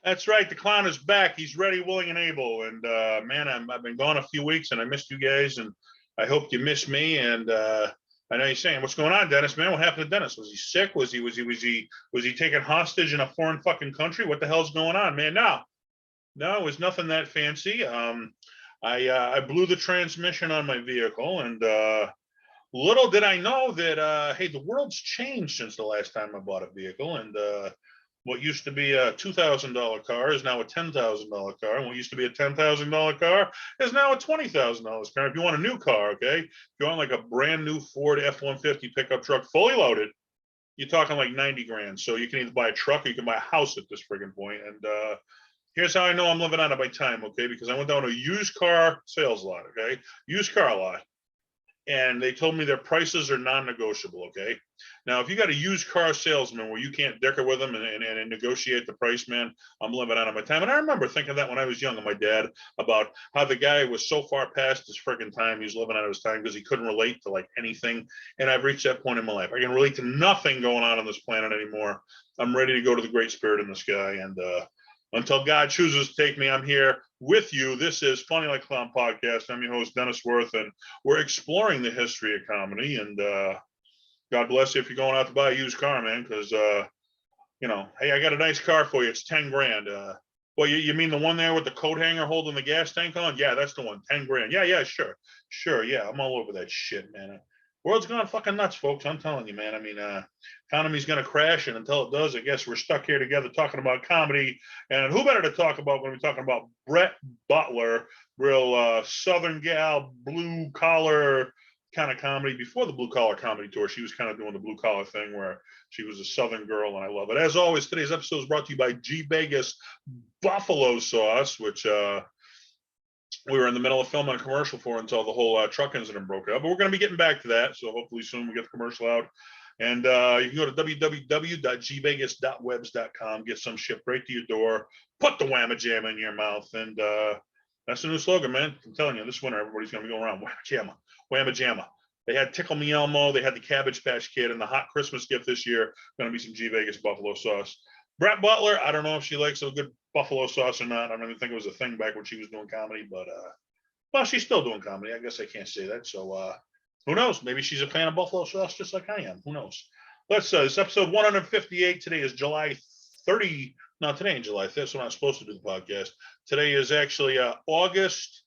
That's right. The clown is back. He's ready, willing, and able. And man, I've been gone a few weeks, and I missed you guys, and I hope you miss me. And I know you're saying, "What's going on, Dennis? Man, what happened to Dennis? Was he sick? Was he taken hostage in a foreign fucking country? What the hell's going on, man?" No, it was nothing that fancy. I blew the transmission on my vehicle, and little did I know that hey, the world's changed since the last time I bought a vehicle, and what used to be a $2,000 car is now a $10,000 car, and what used to be a $10,000 car is now a $20,000 car. If you want a new car, okay, if you want like a brand new Ford F-150 pickup truck, fully loaded, you're talking like 90 grand. So you can either buy a truck or you can buy a house at this friggin' point. And here's how I know I'm living out of my time, okay? Because I went down to a used car sales lot, okay, used car lot, and they told me their prices are non-negotiable. Okay, now if you got a used car salesman where you can't dicker with them and negotiate the price, man, I'm living out of my time. And I remember thinking that when I was young, and my dad, about how the guy was so far past his friggin' time, he was living out of his time because he couldn't relate to like anything. And I've reached that point in my life. I can relate to nothing going on this planet anymore. I'm ready to go to the great spirit in the sky. And until God chooses to take me, I'm here with you. This is Funny Like Clown Podcast. I'm your host, Dennis Wirth, and we're exploring the history of comedy. And God bless you if you're going out to buy a used car, man, because, hey, I got a nice car for you. It's 10 grand. Well, you mean the one there with the coat hanger holding the gas tank on? Yeah, that's the one. 10 grand. Yeah, sure. Yeah, I'm all over that shit, man. World's gone fucking nuts, folks. I'm telling you, man. I mean, economy's going to crash, and until it does, I guess we're stuck here together talking about comedy. And who better to talk about when we're talking about Brett Buttler, real Southern gal, blue collar kind of comedy. Before the blue collar comedy tour, she was kind of doing the blue collar thing where she was a Southern girl, and I love it. As always, today's episode is brought to you by G Vegas Buffalo Sauce, which we were in the middle of filming a commercial for until the whole truck incident broke up. But we're going to be getting back to that. So hopefully soon we get the commercial out. And you can go to www.gvegas.webs.com, get some shipped right to your door, put the whamma jamma in your mouth. And that's the new slogan, man. I'm telling you, this winter, everybody's going to be going around whamma jamma. They had Tickle Me Elmo, they had the Cabbage Patch Kid, and the hot Christmas gift this year going to be some G Vegas buffalo sauce. Brett Buttler, I don't know if she likes a good buffalo sauce or not. I don't even think it was a thing back when she was doing comedy, but well, she's still doing comedy. I guess I can't say that. So who knows? Maybe she's a fan of buffalo sauce just like I am. Who knows? This episode 158. Today is July 30. No, today ain't July 5th, so I'm not supposed to do the podcast. Today is actually August.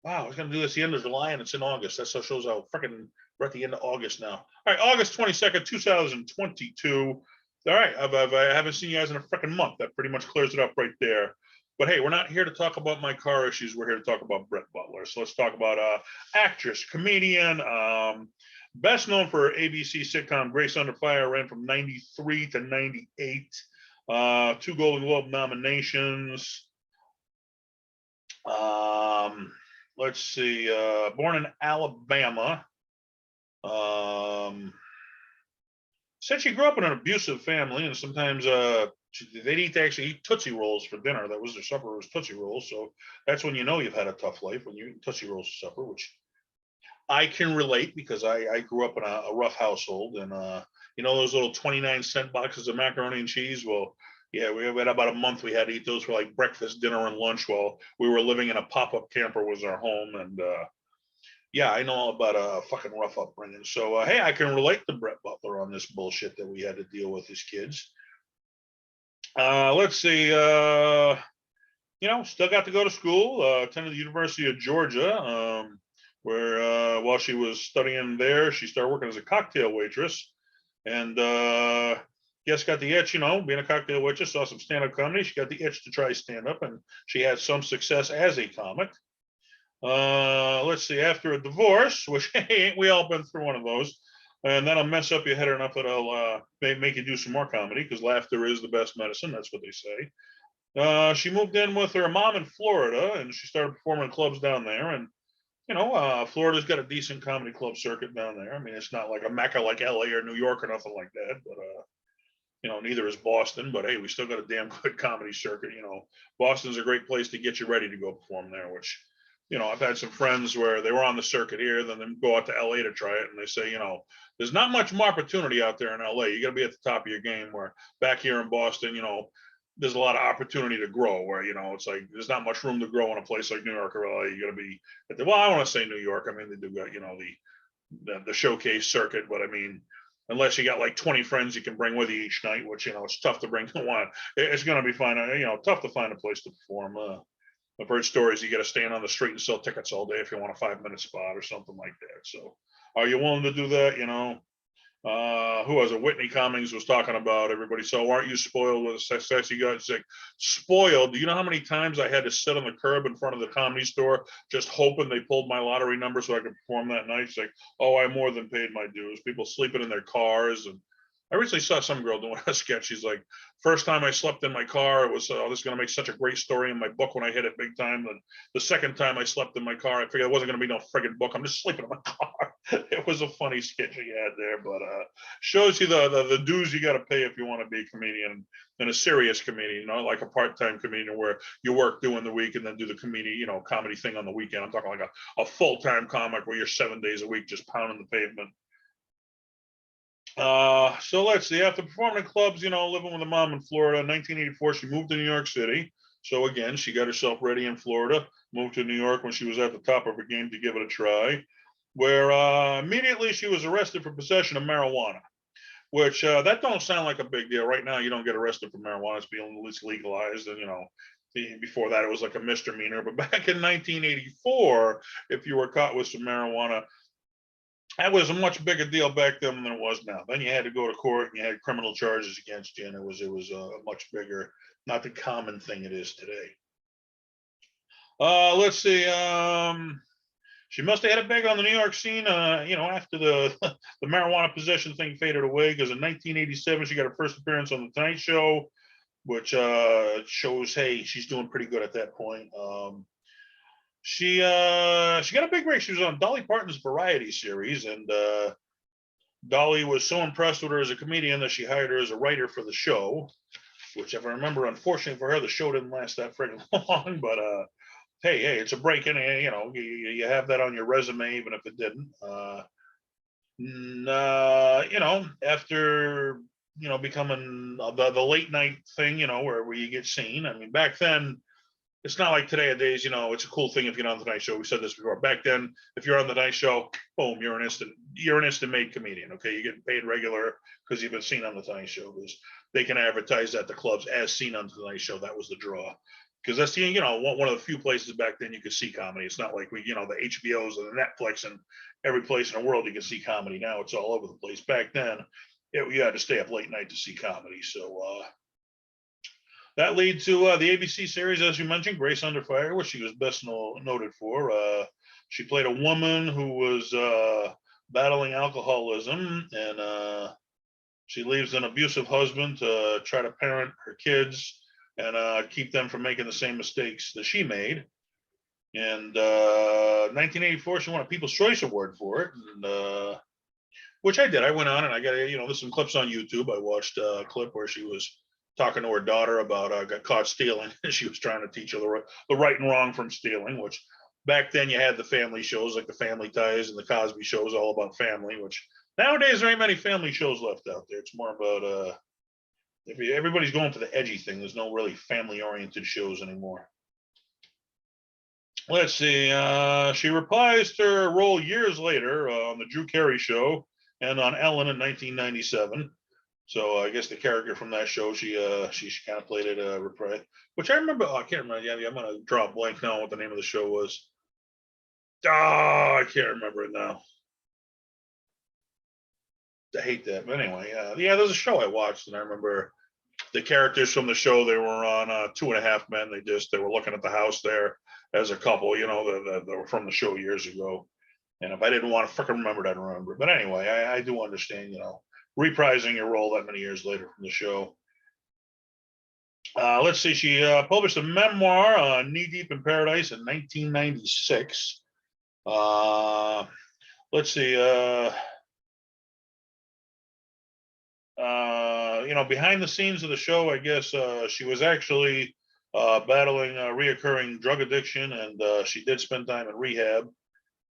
Wow, I was going to do this the end of July, and it's in August. That shows how freaking we're at the end of August now. All right, August 22nd, 2022. All right, I haven't seen you guys in a freaking month. That pretty much clears it up right there. But hey, we're not here to talk about my car issues. We're here to talk about Brett Buttler. So let's talk about actress, comedian, best known for ABC sitcom Grace Under Fire, ran from 93 to 98. 2 Golden Globe nominations. Let's see, born in Alabama. Said she grew up in an abusive family, and sometimes they'd actually eat Tootsie Rolls for dinner. That was their supper, was Tootsie Rolls. So that's when you know you've had a tough life, when you eat Tootsie Rolls for supper, which I can relate because I grew up in a rough household. And, those little 29-cent boxes of macaroni and cheese? Well, yeah, we had about a month. We had to eat those for like breakfast, dinner, and lunch while we were living in a pop-up camper was our home. And yeah, I know all about a fucking rough upbringing. So, hey, I can relate to Brett Buttler on this bullshit that we had to deal with as kids. Let's see. Still got to go to school. Attended the University of Georgia, where while she was studying there, she started working as a cocktail waitress. And yes, got the itch, being a cocktail waitress, saw some stand-up comedy. She got the itch to try stand-up, and she had some success as a comic. Let's see, after a divorce, which ain't we all been through one of those, and that'll mess up your head enough that I'll make you do some more comedy, because laughter is the best medicine. That's what they say. She moved in with her mom in Florida, and she started performing in clubs down there. And Florida's got a decent comedy club circuit down there. I mean, it's not like a mecca like LA or New York or nothing like that, but neither is Boston. But hey, we still got a damn good comedy circuit. Boston's a great place to get you ready to go perform there, which I've had some friends where they were on the circuit here, then they go out to LA to try it, and they say, there's not much more opportunity out there in LA. You got to be at the top of your game. Where back here in Boston, there's a lot of opportunity to grow where, it's like there's not much room to grow in a place like New York or LA. You got to be well, I want to say New York. I mean, they do got, the showcase circuit, but I mean, unless you got like 20 friends you can bring with you each night, which, it's tough to bring to one. It's going to be fine. Tough to find a place to perform. I've heard stories you got to stand on the street and sell tickets all day if you want a 5-minute spot or something like that. So are you willing to do that? Who was it? Whitney Cummings was talking about everybody. So aren't you spoiled with the success you got? It's like, spoiled. Do you know how many times I had to sit on the curb in front of the Comedy Store just hoping they pulled my lottery number so I could perform that night? It's like, oh, I more than paid my dues. People sleeping in their cars. And I recently saw some girl doing a sketch. She's like, first time I slept in my car, it was, oh, this is going to make such a great story in my book when I hit it big time. And the second time I slept in my car, I figured it wasn't going to be no friggin' book. I'm just sleeping in my car. It was a funny sketch he had there, but shows you the dues you got to pay if you want to be a comedian, and a serious comedian, like a part-time comedian where you work during the week and then do the comedy thing on the weekend. I'm talking like a full-time comic where you're 7 days a week just pounding the pavement. So let's see. After performing in clubs, living with a mom in Florida in 1984, she moved to New York City. So again, she got herself ready in Florida, moved to New York when she was at the top of her game to give it a try, where immediately she was arrested for possession of marijuana, which that don't sound like a big deal. Right now, you don't get arrested for marijuana. It's legalized. And, before that, it was like a misdemeanor. But back in 1984, if you were caught with some marijuana, that was a much bigger deal back then than it was now. Then you had to go to court and you had criminal charges against you, and it was a much bigger, not the common thing it is today. Let's see. She must have had it big on the New York scene, after the the marijuana possession thing faded away, because in 1987 she got her first appearance on the Tonight Show, which shows, hey, she's doing pretty good at that point. She got a big break. She was on Dolly Parton's Variety series, and Dolly was so impressed with her as a comedian that she hired her as a writer for the show, which, if I remember, unfortunately for her, the show didn't last that freaking long. But hey, it's a break in. You have that on your resume, even if it didn't. After becoming the late night thing, where you get seen. I mean, back then, it's not like today's, it's a cool thing if you're on the Tonight Show. We said this before. Back then, if you're on the Tonight Show, boom, you're an instant made comedian. Okay, you get paid regular because you've been seen on the Tonight Show. Because they can advertise at the clubs as seen on the Tonight Show. That was the draw. Because that's one of the few places back then you could see comedy. It's not like the HBOs and the Netflix and every place in the world you can see comedy. Now it's all over the place. Back then, you had to stay up late night to see comedy. So that lead to the ABC series, as you mentioned, Grace Under Fire, which she was best noted for. She played a woman who was battling alcoholism, and she leaves an abusive husband to try to parent her kids and keep them from making the same mistakes that she made. And 1984, she won a People's Choice Award for it, and which I did. I went on and I got there's some clips on YouTube. I watched a clip where she was talking to her daughter about got caught stealing. She was trying to teach her the right and wrong from stealing, which back then you had the family shows like the Family Ties and the Cosby Shows, all about family, which nowadays there ain't many family shows left out there. It's more about everybody's going for the edgy thing. There's no really family oriented shows anymore. Let's see. She reprised her role years later on the Drew Carey Show and on Ellen in 1997. So I guess the character from that show, she kind of played it reprise, which I remember. I can't remember. Yeah, I'm gonna draw a blank now on what the name of the show was. I can't remember it now. I hate that. But anyway, there's a show I watched, and I remember the characters from the show. They were on Two and a Half Men. They were looking at the house there as a couple. They were from the show years ago. And if I didn't want to freaking remember it, I'd remember. But anyway, I do understand. Reprising your role that many years later from the show. Let's see. She published a memoir, Knee Deep in Paradise, in 1996. Let's see. Behind the scenes of the show, I guess she was actually battling reoccurring drug addiction, and she did spend time in rehab.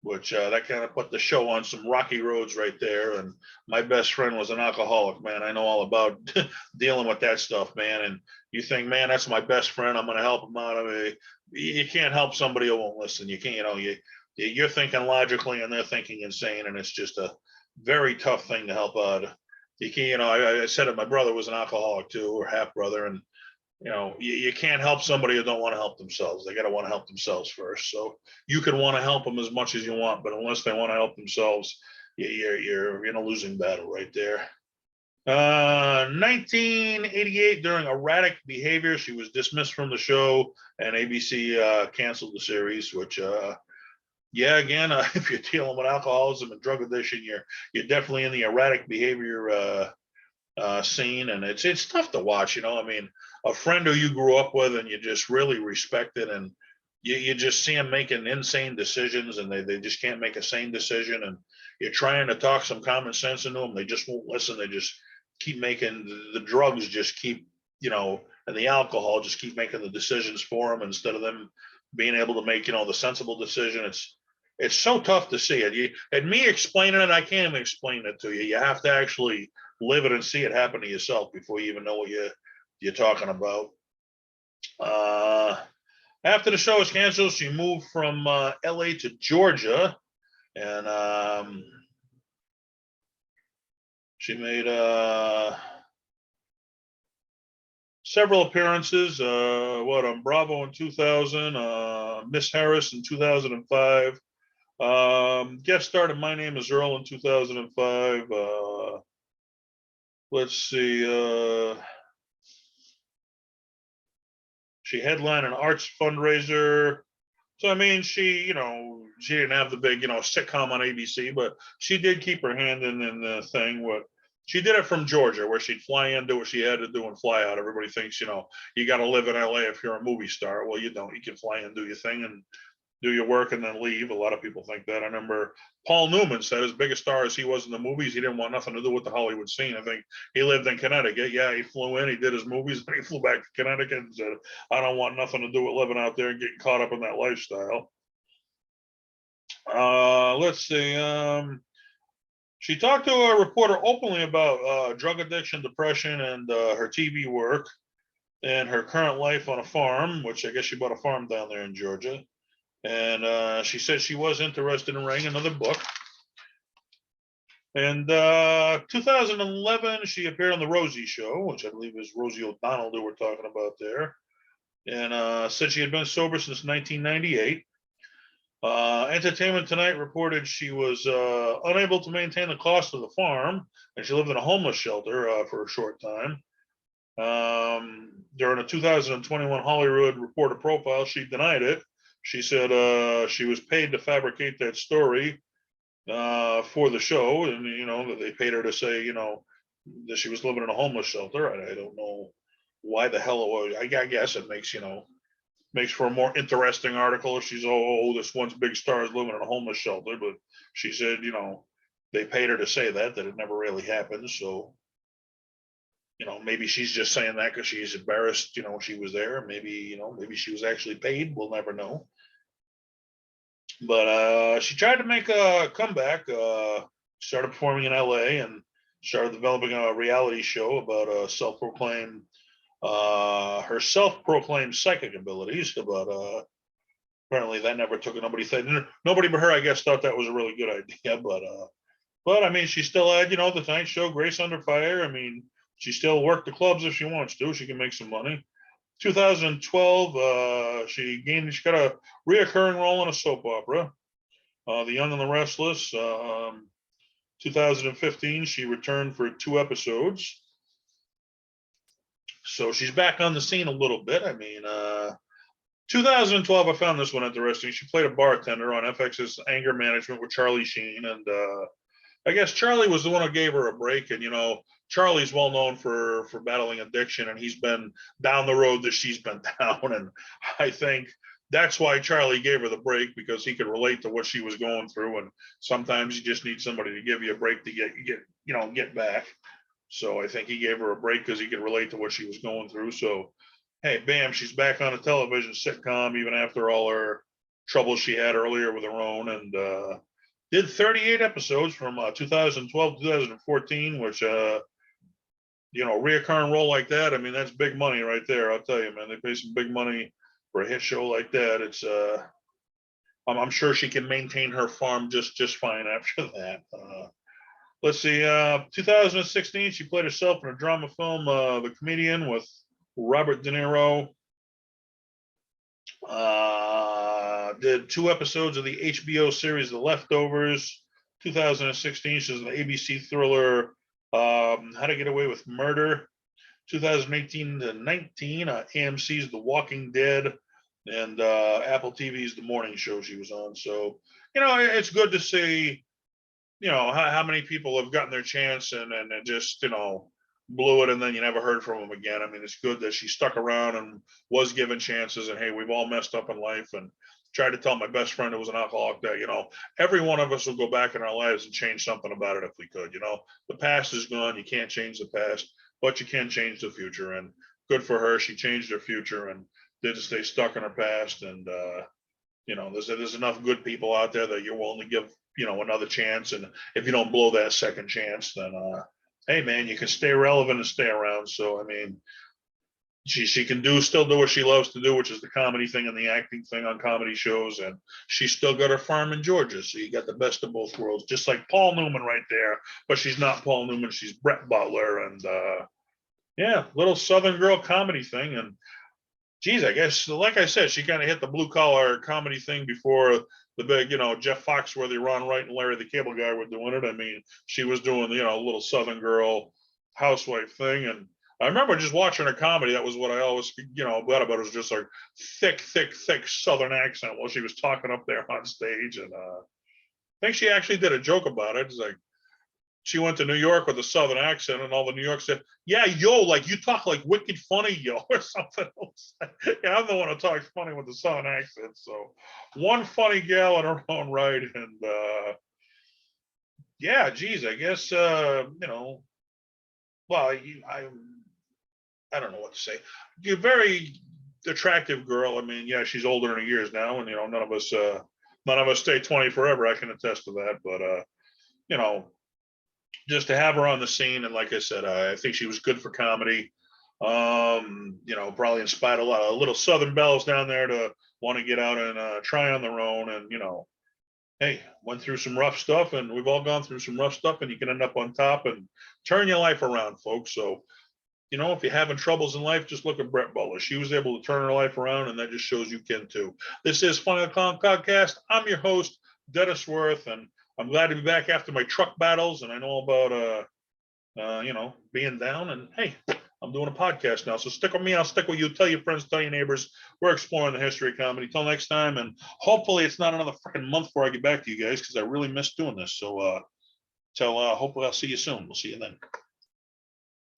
which that kind of put the show on some rocky roads right there. And my best friend was an alcoholic, man. I know all about dealing with that stuff, man. And you think, man, that's my best friend. I'm going to help him out. I mean, you can't help somebody who won't listen. You can't, you're thinking logically and they're thinking insane. And it's just a very tough thing to help out. You can't, I said it, my brother was an alcoholic too, or half brother. And you can't help somebody who don't want to help themselves. They got to want to help themselves first. So you can want to help them as much as you want, but unless they want to help themselves, you're in a losing battle right there. 1988, during erratic behavior, she was dismissed from the show, and ABC canceled the series. Which, again, if you're dealing with alcoholism and drug addiction, you're definitely in the erratic behavior scene, and it's tough to watch. I mean, a friend who you grew up with and you just really respected, and you just see them making insane decisions, and they just can't make a sane decision, and you're trying to talk some common sense into them. They just won't listen. They just keep making the drugs, just keep, and the alcohol just keep making the decisions for them instead of them being able to make, the sensible decision. It's so tough to see it. And me explaining it, I can't even explain it to you. You have to actually live it and see it happen to yourself before you even know what you're talking about. After the show was canceled, she moved from LA to Georgia, and she made several appearances. On Bravo in 2000, Miss Harris in 2005. Guest starred in My Name Is Earl in 2005. Let's see. She headlined an arts fundraiser. So, I mean, she didn't have the big, sitcom on ABC, but she did keep her hand in the thing. She did it from Georgia, where she'd fly in, do what she had to do, and fly out. Everybody thinks, you got to live in LA if you're a movie star. Well, you don't. You can fly in, do your thing, and do your work and then leave. A lot of people think that. I remember Paul Newman said, as big a star as he was in the movies, he didn't want nothing to do with the Hollywood scene. I think he lived in Connecticut. Yeah, he flew in, he did his movies, and he flew back to Connecticut and said, I don't want nothing to do with living out there and getting caught up in that lifestyle. Let's see. She talked to a reporter openly about drug addiction, depression, and her TV work and her current life on a farm, which I guess she bought a farm down there in Georgia. And she said she was interested in writing another book. And 2011, she appeared on the Rosie Show, which I believe is Rosie O'Donnell that we're talking about there. And said she had been sober since 1998. Entertainment Tonight reported she was unable to maintain the cost of the farm, and she lived in a homeless shelter for a short time. During a 2021 Hollywood Reporter profile, she denied it. She said she was paid to fabricate that story for the show, and that they paid her to say that she was living in a homeless shelter. I don't know why the hell it was. I guess it makes for a more interesting article if she's this once big star is living in a homeless shelter. But she said they paid her to say that it never really happened. So maybe she's just saying that because she's embarrassed, she was there. Maybe, maybe she was actually paid. We'll never know. But she tried to make a comeback, started performing in LA and started developing a reality show about her self-proclaimed psychic abilities. But apparently that never took it. Nobody but her, I guess, thought that was a really good idea. But I mean, she still had, the Tonight Show, Grace Under Fire. I mean, she still worked the clubs if she wants to. She can make some money. 2012, she got a reoccurring role in a soap opera, The Young and the Restless. 2015, she returned for 2 episodes. So she's back on the scene a little bit. I mean, 2012, I found this one interesting. She played a bartender on FX's Anger Management with Charlie Sheen, and I guess Charlie was the one who gave her a break. And Charlie's well known for battling addiction, and he's been down the road that she's been down. And I think that's why Charlie gave her the break, because he could relate to what she was going through. And sometimes you just need somebody to give you a break to get back. So I think he gave her a break because he could relate to what she was going through. So, hey, bam, she's back on a television sitcom, even after all her troubles she had earlier with her own, and did 38 episodes from 2012 to 2014, which reoccurring role like that. I mean, that's big money right there. I'll tell you, man, they pay some big money for a hit show like that. It's I'm sure she can maintain her farm just fine after that. Let's see, 2016, she played herself in a drama film, The Comedian, with Robert De Niro. Did 2 episodes of the HBO series The Leftovers. 2016, she's in the ABC thriller How to Get Away with Murder. 2018 to 19, AMC's The Walking Dead, and Apple TV's The Morning Show she was on. So, it's good to see, how many people have gotten their chance and just, blew it, and then you never heard from them again. I mean, it's good that she stuck around and was given chances, and hey, we've all messed up in life, and tried to tell my best friend who was an alcoholic that, every one of us will go back in our lives and change something about it if we could. The past is gone. You can't change the past, but you can change the future. And good for her. She changed her future and didn't stay stuck in her past. And, there's enough good people out there that you're willing to give, another chance. And if you don't blow that second chance, then, hey man, you can stay relevant and stay around. So, I mean, she can still do what she loves to do, which is the comedy thing and the acting thing on comedy shows. And she's still got her farm in Georgia. So you got the best of both worlds, just like Paul Newman right there. But she's not Paul Newman. She's Brett Buttler. And yeah, little Southern girl comedy thing. And geez, I guess, like I said, she kind of hit the blue collar comedy thing before the big, Jeff Foxworthy, Ron Wright, and Larry the Cable Guy were doing it. I mean, she was doing, little Southern girl housewife thing. And I remember just watching her comedy. That was what I always, thought about. It was just like thick Southern accent while she was talking up there on stage. And I think she actually did a joke about it. It's like, she went to New York with a Southern accent, and all the New York said, yeah, yo, like you talk like wicked funny, yo, or something else. Yeah, I'm the one who talks funny with the Southern accent. So one funny gal in her own right. And yeah, geez, I guess, well, I don't know what to say. You're a very attractive girl. I mean, yeah, she's older in her years now, and none of us stay 20 forever. I can attest to that. But just to have her on the scene, and like I said, I think she was good for comedy. Probably inspired a lot of little Southern belles down there to want to get out and try on their own. And hey, went through some rough stuff, and we've all gone through some rough stuff, and you can end up on top and turn your life around, folks. So if you're having troubles in life, just look at Brett Buttler. She was able to turn her life around, and that just shows you can too. This is Funny the Clown Podcast. I'm your host, Dennis Wirth, and I'm glad to be back after my truck battles. And I know about, being down. And hey, I'm doing a podcast now. So stick with me. I'll stick with you. Tell your friends, tell your neighbors. We're exploring the history of comedy. Till next time. And hopefully it's not another freaking month before I get back to you guys, because I really miss doing this. So hopefully I'll see you soon. We'll see you then.